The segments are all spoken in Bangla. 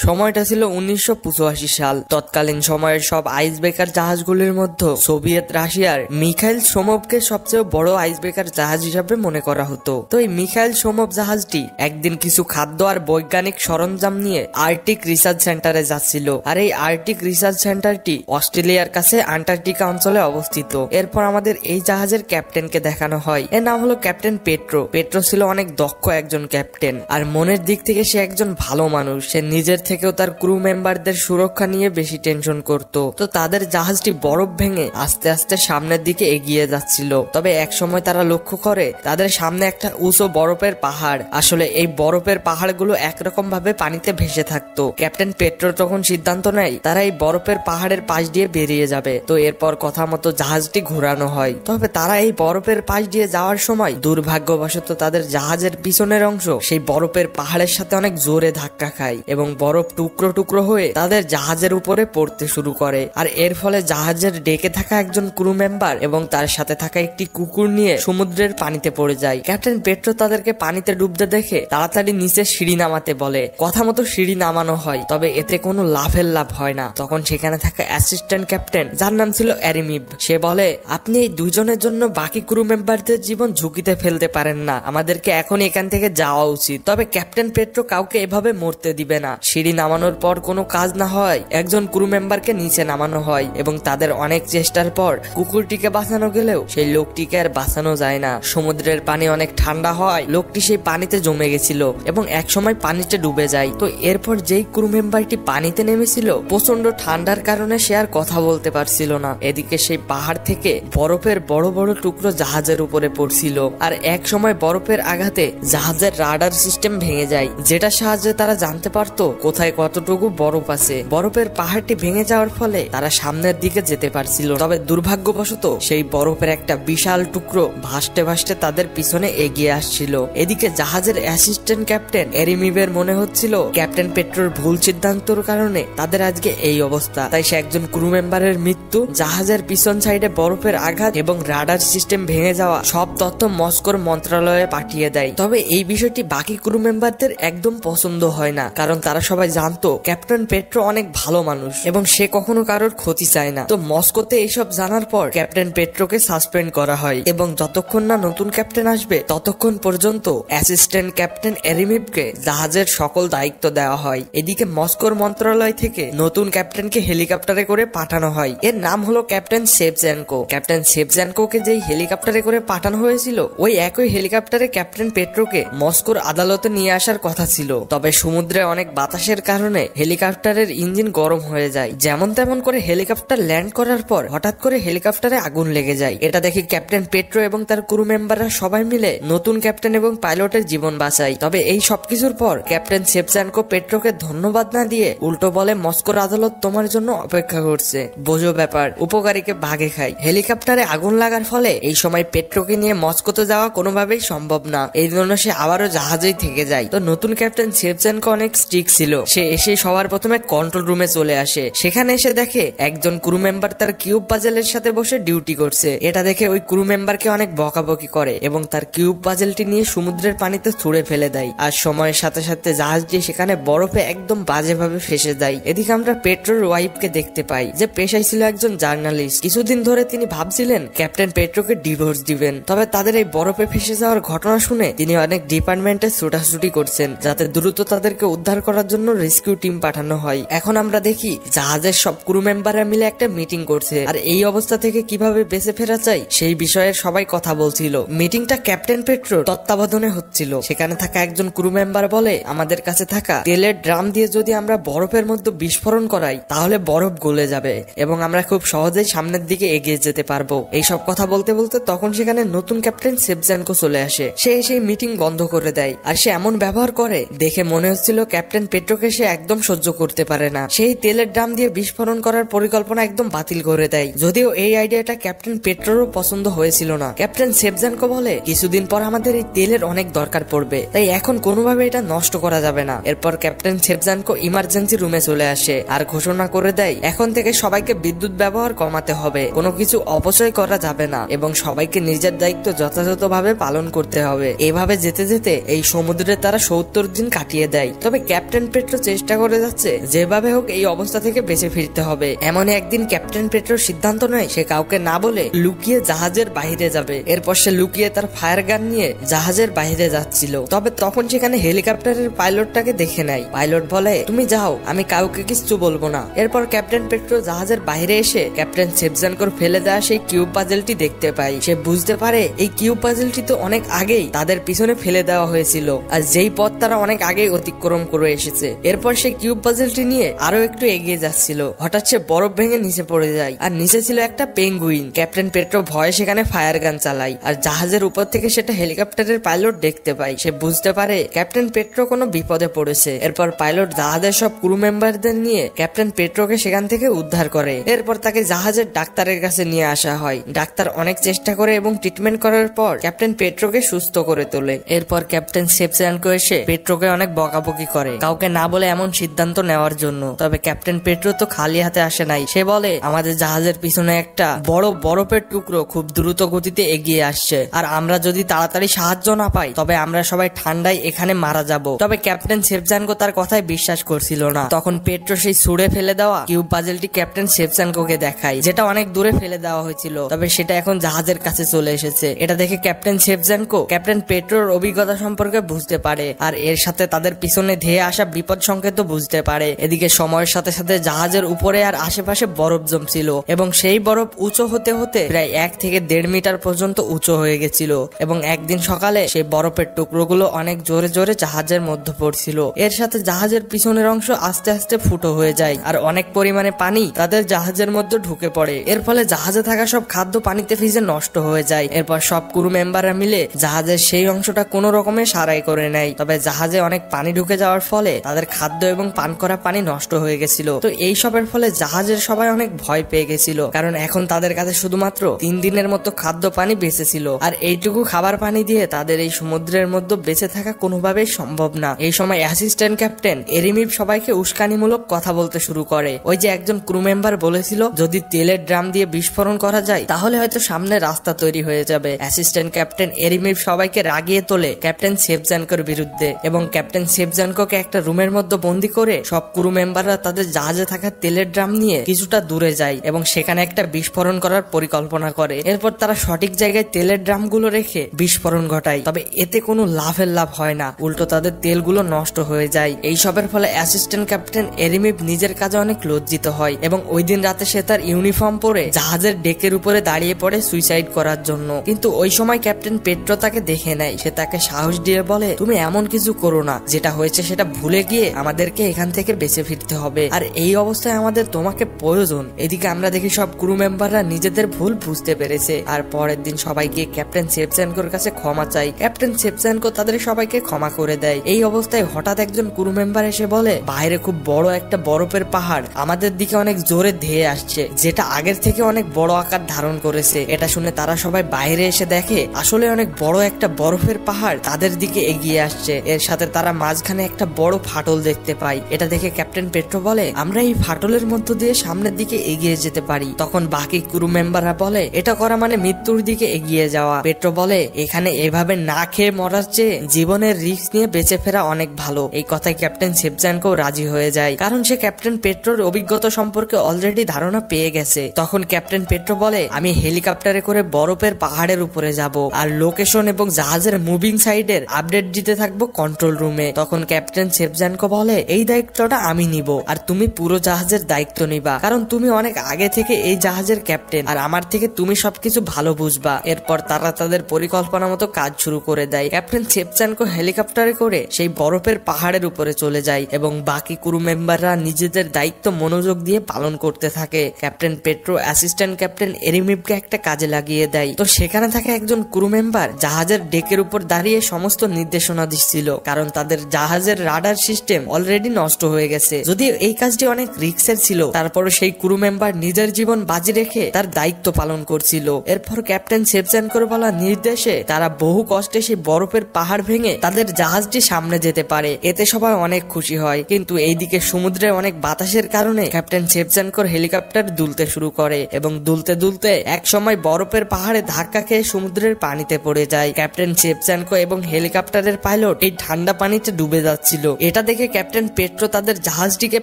সময়টা ছিল 1985 সাল। তৎকালীন সময়ের সব আইস ব্রেকার জাহাজগুলির মধ্যে সোভিয়েত রাশিয়ার মিখাইল সোমোভকে সবচেয়ে বড় আইস ব্রেকার জাহাজ হিসাবে মনে করা হতো। তো এই মিখাইল সোমোভ জাহাজটি একদিন কিছু খাদ্য আর বৈজ্ঞানিক সরঞ্জাম নিয়ে আর্কটিক রিসার্চ সেন্টারে যাচ্ছিল। আর এই আর্কটিক রিসার্চ সেন্টারটি অস্ট্রেলিয়ার কাছে আন্টার্কটিকা অঞ্চলে অবস্থিত। এরপর আমাদের এই জাহাজের ক্যাপ্টেনকে দেখানো হয়। এর নাম হলো ক্যাপ্টেন পেট্রো। পেট্রো ছিল অনেক দক্ষ একজন ক্যাপ্টেন, আর মনের দিক থেকে সে একজন ভালো মানুষ। সে নিজের থেকেও তার ক্রু মেম্বারদের সুরক্ষা নিয়ে বেশি টেনশন করত। তো তাদের জাহাজটি বরফ ভেঙে আস্তে আস্তে সামনের দিকে এগিয়ে যাচ্ছিল। তবে এক সময় তারা লক্ষ্য করে তাদের সামনে একটা উঁচু বরফের পাহাড়। আসলে এই বরফের পাহাড়গুলো একরকম ভাবে পানিতে ভেসে থাকতো। ক্যাপ্টেন পেট্রো তখন সিদ্ধান্ত নেয় তারা এই বরফের পাহাড়ের পাশ দিয়ে বেরিয়ে যাবে। তো এরপর কথা মতো জাহাজটি ঘোরানো হয়। তবে তারা এই বরফের পাশ দিয়ে যাওয়ার সময় দুর্ভাগ্যবশত তাদের জাহাজের পিছনের অংশ সেই বরফের পাহাড়ের সাথে অনেক জোরে ধাক্কা খায় এবং বরফ টুকরো টুকরো হয়ে তাদের জাহাজের উপরে পড়তে শুরু করে। আর এর ফলে জাহাজের ডেকে থাকা একজন ক্রু মেম্বার এবং তার সাথে থাকা একটি কুকুর নিয়ে সমুদ্রের পানিতে পড়ে যায়। ক্যাপ্টেন পেট্রো তাদেরকে পানিতে ডুবতে দেখে তাড়াতাড়ি নিচে সিঁড়ি নামাতে বলে। কথা মতো সিঁড়ি নামানো হয়, তবে এতে কোনো লাভ হয় না। তখন সেখানে থাকা অ্যাসিস্ট্যান্ট ক্যাপ্টেন, যার নাম ছিল এরিমিভ, সে বলে, আপনি এই দুজনের জন্য বাকি ক্রু মেম্বারদের জীবন ঝুঁকিতে ফেলতে পারেন না, আমাদেরকে এখন এখান থেকে যাওয়া উচিত। তবে ক্যাপ্টেন পেট্রো কাউকে এভাবে মরতে দিবে না। সিঁড়ি নামানোর পর কোনো কাজ না হয় একজন ক্রু মেম্বারকে নিচে নামানো হয় এবং তাদের অনেক চেষ্টার পর কুকুরটিকে বাঁচানো গেলেও সেই লোকটিকে আর বাঁচানো যায় না। সমুদ্রের পানি অনেক ঠান্ডা হয়, লোকটি সেই পানিতে জমে গেছিল এবং একসময় পানিতে ডুবে যায়। তো এরপর যেই ক্রু মেম্বারটি পানিতে নেমেছিল, প্রচন্ড ঠান্ডার কারণে সে আর কথা বলতে পারছিল না। এদিকে সেই পাহাড় থেকে বরফের বড় বড় টুকরো জাহাজের উপরে পড়ছিল। আর এক সময় বরফের আঘাতে জাহাজের রাডার সিস্টেম ভেঙে যায়, যেটা সাহায্যে তারা জানতে পারতো কোথায় কতটুকু বরফ আছে। বরফের পাহাড়টি ভেঙে যাওয়ার ফলে তারা সামনের দিকে যেতে পারছিল। তবে দুর্ভাগ্যবশত সেই বরফের একটা বিশাল টুকরো ভাসতে ভাসতে তাদের পিছনে এগিয়ে আসছিল। এদিকে জাহাজের অ্যাসিস্ট্যান্ট ক্যাপ্টেন এরিমিভের মনে হচ্ছিল ক্যাপ্টেন পেট্রোর ভুল সিদ্ধান্তর কারণে তাদের আজকে এই অবস্থা। তাই সে একজন ক্রু মেম্বারের মৃত্যু, জাহাজের পিছন সাইডে বরফের আঘাত এবং রাডার সিস্টেম ভেঙে যাওয়া সব তথ্য মস্কোর মন্ত্রণালয়ে পাঠিয়ে দেয়। তবে এই বিষয়টি বাকি ক্রু মেম্বারদের একদম পছন্দ হয় না, কারণ তারা সবাই জানতো ক্যাপ্টেন পেট্রো অনেক ভালো মানুষ এবং সে কখনো কারোর ক্ষতি চায় না। তো মস্কোতে এইসব জানার পর ক্যাপ্টেন পেট্রোকে সাসপেন্ড করা হয় এবং যতক্ষণ না নতুন ক্যাপ্টেন আসবে ততক্ষণ পর্যন্ত অ্যাসিস্ট্যান্ট ক্যাপ্টেন এরিমিভকে জাহাজের সকল দায়িত্ব দেওয়া হয়। এদিকে মস্কোর মন্ত্রণালয় থেকে নতুন ক্যাপ্টেনকে হেলিকপ্টারে করে পাঠানো হয়। এর নাম হলো ক্যাপ্টেন সেভচেনকো। ক্যাপ্টেন সেভচেনকোকে যেই হেলিকপ্টারে করে পাঠানো হয়েছিল, ওই একই হেলিকপ্টারে ক্যাপ্টেন পেট্রোকে মস্কোর আদালতে নিয়ে আসার কথা ছিল। তবে সমুদ্রে অনেক বাতাসের কারণে হেলিকপ্টারের ইঞ্জিন গরম হয়ে যায়। যেমন তেমন করে হেলিকপ্টার ল্যান্ড করার পর হঠাৎ করে হেলিকপ্টারে আগুন লেগে যায়। এটা দেখে ক্যাপ্টেন পেট্রো এবং তার ক্রু মেম্বাররা সবাই মিলে নতুন ক্যাপ্টেন এবং পাইলটের জীবন বাঁচায়। তবে এই সবকিছুর পর ক্যাপ্টেন সেভচেনকো পেট্রোকে ধন্যবাদ না দিয়ে উল্টো বলে, মস্কোর আদালত তোমার জন্য অপেক্ষা করছে, বোঝো ব্যাপার, উপকারীকে ভাগে খায়। হেলিকপ্টারে আগুন লাগার ফলে এই সময় পেট্রোকে নিয়ে মস্কোতে যাওয়া কোনোভাবেই সম্ভব না, এই জন্য সে আবারও জাহাজেই থেকে যায়। তো নতুন ক্যাপ্টেন সেভচেনকো অনেক স্ট্রিক্ট ছিল। সে এসে সবার প্রথমে কন্ট্রোল রুমে চলে আসে। সেখানে এসে দেখে একজন ক্রু মেম্বার তার কিউব পাজেলের সাথে বসে ডিউটি করছে। এটা দেখে ওই ক্রু মেম্বারকে অনেক বকাবকি করে এবং তার কিউব পাজেলটি নিয়ে সমুদ্রের পানিতে ছুঁড়ে ফেলে দেয়। আর সময়ের সাথে সাথে জাহাজটি সেখানে বরফে একদম বাজেভাবে ফেসে যায়। এদিকে আমরা পেট্রোর ওয়াইফকে দেখতে পাই, যে পেশায় ছিল একজন জার্নালিস্ট। কিছুদিন ধরে তিনি ভাবছিলেন ক্যাপ্টেন পেট্রোকে ডিভোর্স দিবেন। তবে তাদের এই বরফে ফেসে যাওয়ার ঘটনা শুনে তিনি অনেক ডিপার্টমেন্টে ছুটাছুটি করছেন, যাতে দ্রুত তাদেরকে উদ্ধার করার জন্য রেস্কিউ টিম পাঠানো হয়। এখন আমরা দেখি জাহাজের সব ক্রু মেম্বাররা মিলে একটা মিটিং করছে, আর এই অবস্থা থেকে কিভাবে বেঁচে ফেরা যায় সেই বিষয়ে সবাই কথা বলছিল। মিটিংটা ক্যাপ্টেন পেট্রোর তত্ত্বাবধানে হচ্ছিল। সেখানে থাকা একজন ক্রু মেম্বার বলে, আমাদের কাছে থাকা তেলের ড্রাম দিয়ে যদি আমরা বরফের মধ্যে বিস্ফোরণ করাই তাহলে বরফ গলে যাবে এবং আমরা খুব সহজেই সামনের দিকে এগিয়ে যেতে পারবো। এইসব কথা বলতে বলতে তখন সেখানে নতুন ক্যাপ্টেন সেভচেনকো চলে আসে। সে সেই মিটিং বন্ধ করে দেয়, আর সে এমন ব্যবহার করে দেখে মনে হচ্ছিল ক্যাপ্টেন পেট্রোকে সে একদম সহ্য করতে পারে না। সেই তেলের ড্রাম দিয়ে বিস্ফোরণ করার পরিকল্পনা একদম বাতিল করে দেয়, যদিও এই আইডিয়াটা ক্যাপ্টেন পেট্রোরও পছন্দ হয়েছিল না। ক্যাপ্টেন সেভচেনকো বলে, কিছুদিন পর আমাদের এই তেলের অনেক দরকার পড়বে, তাই এখন কোনোভাবে এটা নষ্ট করা যাবে না। এরপর ক্যাপ্টেন সেভচেনকো ইমার্জেন্সি রুমে চলে আসে আর ঘোষণা করে দেয়, এখন থেকে সবাইকে বিদ্যুৎ ব্যবহার কমাতে হবে, কোনো কিছু অপচয় করা যাবে না এবং সবাইকে নিজের দায়িত্ব যথাযথভাবে পালন করতে হবে। এভাবে যেতে যেতে এই সমুদ্রে তারা 70 দিন কাটিয়ে দেয়। তবে ক্যাপ্টেন পেট্রো চেষ্টা করে যাচ্ছে যেভাবে হোক এই অবস্থা থেকে বেঁচে ফিরতে হবে। এমনই একদিন ক্যাপ্টেন পেট্রোর সিদ্ধান্ত নেয় সে কাউকে না বলে লুকিয়ে জাহাজের বাইরে যাবে। এরপর সে লুকিয়ে তার ফায়ার গান নিয়ে জাহাজের বাইরে যাচ্ছিল। তবে তখন সেখানে হেলিকপ্টারের পাইলটটাকে দেখে নেয়। পাইলট বলে, তুমি যাও, আমি কাউকে কিছু বলবো না। এরপর ক্যাপ্টেন পেট্রো জাহাজের বাইরে এসে ক্যাপ্টেন শেভজানকোর ফেলে দেওয়া সেই কিউব পাজেলটি দেখতে পায়। সে বুঝতে পারে এই কিউব পাজেলটি তো অনেক আগেই তাদের পিছনে ফেলে দেওয়া হয়েছিল, আর যেই পথ তারা অনেক আগেই অতিক্রম করে এসেছে। এরপর সে কিউব পাজেলটি নিয়ে আরো একটু এগিয়ে যাচ্ছিল। হঠাৎ সে বরফ ভেঙে নিচে পড়ে যায়, আর নিচে ছিল একটা পেঙ্গুইন। ক্যাপ্টেন পেট্রো ভয়ে সেখানে ফায়ার গান চালায়, আর জাহাজের উপর থেকে সেটা হেলিকপ্টারের পাইলট দেখতে পায়। সে বুঝতে পারে ক্যাপ্টেন পেট্রো কোনো বিপদে পড়েছে। এরপর পাইলট জাহাজের সব ক্রু মেম্বারদের নিয়ে ক্যাপ্টেন পেট্রোকে সেখান থেকে উদ্ধার করে। এরপর তাকে জাহাজের ডাক্তারের কাছে নিয়ে আসা হয়। ডাক্তার অনেক চেষ্টা করে এবং ট্রিটমেন্ট করার পর ক্যাপ্টেন পেট্রোকে সুস্থ করে তোলে। এরপর ক্যাপ্টেন শেভজানকো এসে পেট্রোকে অনেক বকাবকি করে কাউকে না বলে এমন সিদ্ধান্ত নেওয়ার জন্য। তবে ক্যাপ্টেন পেট্রো তো খালি হাতে আসে নাই। সে বলে, আমাদের জাহাজের পিছনে একটা বড় বরফের টুকরো খুব দ্রুত গতিতে এগিয়ে আসছে, আর আমরা যদি তাড়াতাড়ি সাহায্য না পাই তবে আমরা সবাই ঠান্ডায় এখানে মারা যাব। তবে ক্যাপ্টেন শেভজানকো তার কথায় বিশ্বাস করছিল না। তখন পেট্রো সেই ছুঁড়ে ফেলে দেওয়া কিউব পাজেলটি ক্যাপ্টেন শেভজানকোকে দেখায়, যেটা অনেক দূরে ফেলে দেওয়া হয়েছিল। তবে সেটা এখন জাহাজের কাছে চলে এসেছে। এটা দেখে ক্যাপ্টেন শেভজানকো ক্যাপ্টেন পেট্রোর অভিজ্ঞতা সম্পর্কে বুঝতে পারে, আর এর সাথে তাদের পিছনে ধেয়ে আসা বিপদ সংকেত বুঝতে পারে। এদিকে সময়ের সাথে সাথে জাহাজের উপরে আর আশেপাশে বরফ জমছিল, এবং সেই বরফ উঁচু হতে হতে প্রায় 1 থেকে 1.5 মিটার পর্যন্ত উঁচু হয়ে গেছিল। এবং একদিন সকালে সেই বরফের টুকরোগুলো অনেক জোরে জোরে জাহাজের মধ্যে পড়ছিল। এর সাথে জাহাজের পিছনের অংশ আস্তে আস্তে ফুটো হয়ে যায়, আর অনেক পরিমাণে পানি তাদের জাহাজের মধ্যে ঢুকে পড়ে। এর ফলে জাহাজে থাকা সব খাদ্য পানিতে ভিজে নষ্ট হয়ে যায়। এরপর সব ক্রু মেম্বাররা মিলে জাহাজের সেই অংশটা কোনো রকমে সারাই করে নেয়। তবে জাহাজে অনেক পানি ঢুকে যাওয়ার ফলে তাদের খাদ্য এবং পান করা পানি নষ্ট হয়ে গেছিল। তো এই সবের ফলে জাহাজের সবাই অনেক ভয় পেয়ে গেছিল, কারণ এখন তাদের কাছে শুধুমাত্র 3 দিনের মতো খাদ্য পানি বেঁচে ছিল, আর এইটুকু খাবার পানি দিয়ে তাদের এই সমুদ্রের মধ্যে বেঁচে থাকা কোনোভাবেই সম্ভব না। এই সময় অ্যাসিস্ট্যান্ট ক্যাপ্টেন এরিমিভ সবাইকে উস্কানিমূলক কথা বলতে শুরু করে। ওই যে একজন ক্রু মেম্বার বলেছিল যদি তেলের ড্রাম দিয়ে বিস্ফোরণ করা যায় তাহলে হয়তো সামনে রাস্তা তৈরি হয়ে যাবে। অ্যাসিস্ট্যান্ট ক্যাপ্টেন এরিমিভ সবাইকে রাগিয়ে তোলে ক্যাপ্টেন শেভজানকোর বিরুদ্ধে, এবং ক্যাপ্টেন শেভজানকোকে একটা রুমের মধ্যে বন্দি করে সব ক্রু মেম্বাররা তাদের জাহাজে থাকা তেলের ড্রাম নিয়ে কিছুটা দূরে যায় এবং সেখানে একটা বিস্ফোরণ করার পরিকল্পনা করে। এরপর তারা সঠিক জায়গায় তেলের ড্রাম গুলো রেখে বিস্ফোরণ ঘটায়। তবে এতে কোনো লাভের লাভ হয় না, উল্টো তাদের তেলগুলো নষ্ট হয়ে যায়। এই সবের ফলে অ্যাসিস্ট্যান্ট ক্যাপ্টেন এরিমিভ নিজের কাজে অনেক লজ্জিত হয়, এবং ওই দিন রাতে সে তার ইউনিফর্ম পরে জাহাজের ডেকের উপরে দাঁড়িয়ে পড়ে সুইসাইড করার জন্য। কিন্তু ওই সময় ক্যাপ্টেন পেট্রো তাকে দেখে নেয়। সে তাকে সাহস দিয়ে বলে, তুমি এমন কিছু করো না, যেটা হয়েছে সেটা ভুলে গিয়ে আমাদেরকে এখান থেকে বেঁচে ফিরতে হবে, আর এই অবস্থায় আমাদের তোমাকে প্রয়োজন। এদিকে আমরা দেখি সব ক্রু মেম্বাররা নিজেদের ভুল বুঝতে পেরেছে, আর পরের দিন সবাই গিয়ে ক্যাপ্টেন শেভজানকোর কাছে ক্ষমা চাই। ক্যাপ্টেন শেভজানকো তাদের সবাইকে ক্ষমা করে দেয়। এই অবস্থায় হঠাৎ একজন ক্রু মেম্বার এসে বলে, বাইরে খুব বড় একটা বরফের পাহাড় আমাদের দিকে অনেক জোরে ধেয়ে আসছে, যেটা আগের থেকে অনেক বড় আকার ধারণ করেছে। এটা শুনে তারা সবাই বাইরে এসে দেখে আসলে অনেক বড় একটা বরফের পাহাড় তাদের দিকে এগিয়ে আসছে। এর সাথে তারা মাঝখানে একটা বড় ফাটল দেখতে পায়। এটা দেখে ক্যাপ্টেন পেট্রো বলে, আমরা এই ফাটলের মধ্য দিয়ে সামনের দিকে এগিয়ে যেতে পারি। তখন বাকি ক্রু মেম্বাররা বলে, এটা করা মানে মৃত্যুর দিকে এগিয়ে যাওয়া। পেট্রো বলে, এখানে এভাবে না খেয়ে মরার চেয়ে জীবনের রিস্ক নিয়ে বেঁচে ফেরা অনেক ভালো। এই কথায় ক্যাপ্টেন শেভজানকো রাজি হয়ে যায়, কারণ সে ক্যাপ্টেন পেট্রোর অভিজ্ঞতা সম্পর্কে অলরেডি ধারণা পেয়ে গেছে। তখন ক্যাপ্টেন পেট্রো বলে, আমি হেলিকপ্টারে করে বরফের পাহাড়ের উপরে যাব, আর লোকেশন এবং জাহাজের মুভিং সাইডের আপডেট দিতে থাকবো কন্ট্রোল রুমে। তখন ক্যাপ্টেন শেভজানকো বলে, এই দায়িত্বটা আমি নিব, আর তুমি পুরো জাহাজের দায়িত্ব নিবা, কারণ তুমি অনেক আগে থেকে এই জাহাজের ক্যাপ্টেন, আর আমার থেকে তুমি সবকিছু ভালো বুঝবা। এরপর তারা তাদের পরিকল্পনা মতো কাজ শুরু করে দেয়। ক্যাপ্টেন শেভজানকো হেলিকপ্টারে করে সেই বরফের পাহাড়ের উপরে চলে যায়, এবং বাকি ক্রু মেম্বাররা নিজেদের দায়িত্ব মনোযোগ দিয়ে পালন করতে থাকে। ক্যাপ্টেন পেট্রো অ্যাসিস্ট্যান্ট ক্যাপ্টেন এরিমিভকে একটা কাজে লাগিয়ে দেয়। তো সেখানে থাকা একজন ক্রু মেম্বার জাহাজের ডেকের উপর দাঁড়িয়ে সমস্ত নির্দেশনা দিচ্ছিল, কারণ তাদের জাহাজের রাডার সিস্টেম অলরেডি নষ্ট হয়ে গেছে। যদিও এই কাজটি অনেক রিস্কের ছিল, তারপরে সেই ক্রু মেম্বার নিজের জীবন বাজি রেখে তার দায়িত্ব পালন করছিল। এরপর ক্যাপ্টেন শেভজানকোর বলা নির্দেশে তারা বহু কষ্টে সেই বরফের পাহাড় ভেঙে তাদের জাহাজটি সামনে যেতে পারে। এতে সবাই অনেক খুশি হয়, কিন্তু এইদিকে সমুদ্রে অনেক বাতাসের কারণে ক্যাপ্টেন শেভজানকোর হেলিকপ্টার দুলতে শুরু করে, এবং দুলতে দুলতে এক সময় বরফের পাহাড়ে ধাক্কা খেয়ে সমুদ্রের পানিতে পড়ে যায়। ক্যাপ্টেন শেভজানকো এবং হেলিকপ্টারের পাইলট এই ঠান্ডা পানিতে ডুবে যাচ্ছিল। এটা দেখে ক্যাপ্টেন পেট্রো তাদের জাহাজটিকে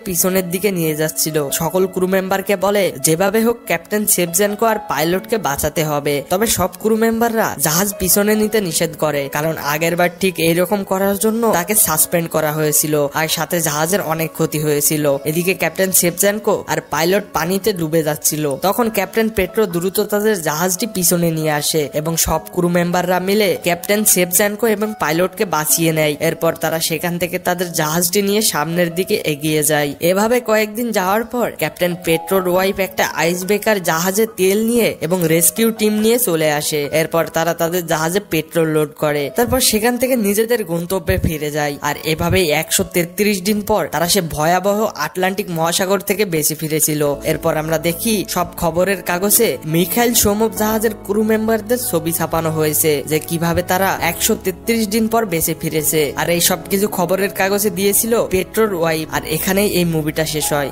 পিছনের দিকে নিয়ে যাচ্ছিল। সকল ক্রু মেম্বারকে বলে যেভাবে হোক ক্যাপ্টেন শেভচেনকো আর পাইলটকে বাঁচাতে হবে। তবে সব ক্রু মেম্বাররা জাহাজ পিছনে নিতে নিষেধ করে, কারণ আগেরবার ঠিক এইরকম করার জন্য তাকে সাসপেন্ড করা হয়েছিল আর সাথে জাহাজের অনেক ক্ষতি হয়েছিল। এদিকে ক্যাপ্টেন শেভচেনকো আর পাইলট পানিতে ডুবে যাচ্ছিল। তখন ক্যাপ্টেন পেট্রো দ্রুত তাদের জাহাজটি পিছনে নিয়ে আসে এবং সব ক্রু মেম্বাররা মিলে ক্যাপ্টেন শেভচেনকো এবং পাইলটকে বাঁচিয়ে নেয়। এরপর তারা সেখান থেকে তাদের জাহাজটি নিয়ে সামনের দিকে এগিয়ে যায়। এভাবে কয়েকদিন যাওয়ার পর ক্যাপ্টেন পেট্রোর ওয়াইফ একটা আইস ব্রেকার জাহাজে তেল নিয়ে এবং রেস্কিউ টিম নিয়ে চলে আসে। এরপর তারা তাদের জাহাজে পেট্রোল লোড করে, তারপর সেখান থেকে নিজেদের গন্তব্যে ফিরে যায়। আর এভাবেই 133 দিন পর তারা সে ভয়াবহ আটলান্টিক মহাসাগর থেকে বেঁচে ফিরেছিল। এরপর আমরা দেখি সব খবরের কাগজে মিখাইল সোমভ জাহাজের ক্রু মেম্বারদের ছবি ছাপানো হয়েছে, যে কিভাবে তারা 133 দিন পর বেঁচে ফিরেছে। আর এই সব কিছু খবরের কাগজে দিয়েছিল পেট্রোর ওয়াইফ। আর এখানেই এই মুভিটা শেষ হয়।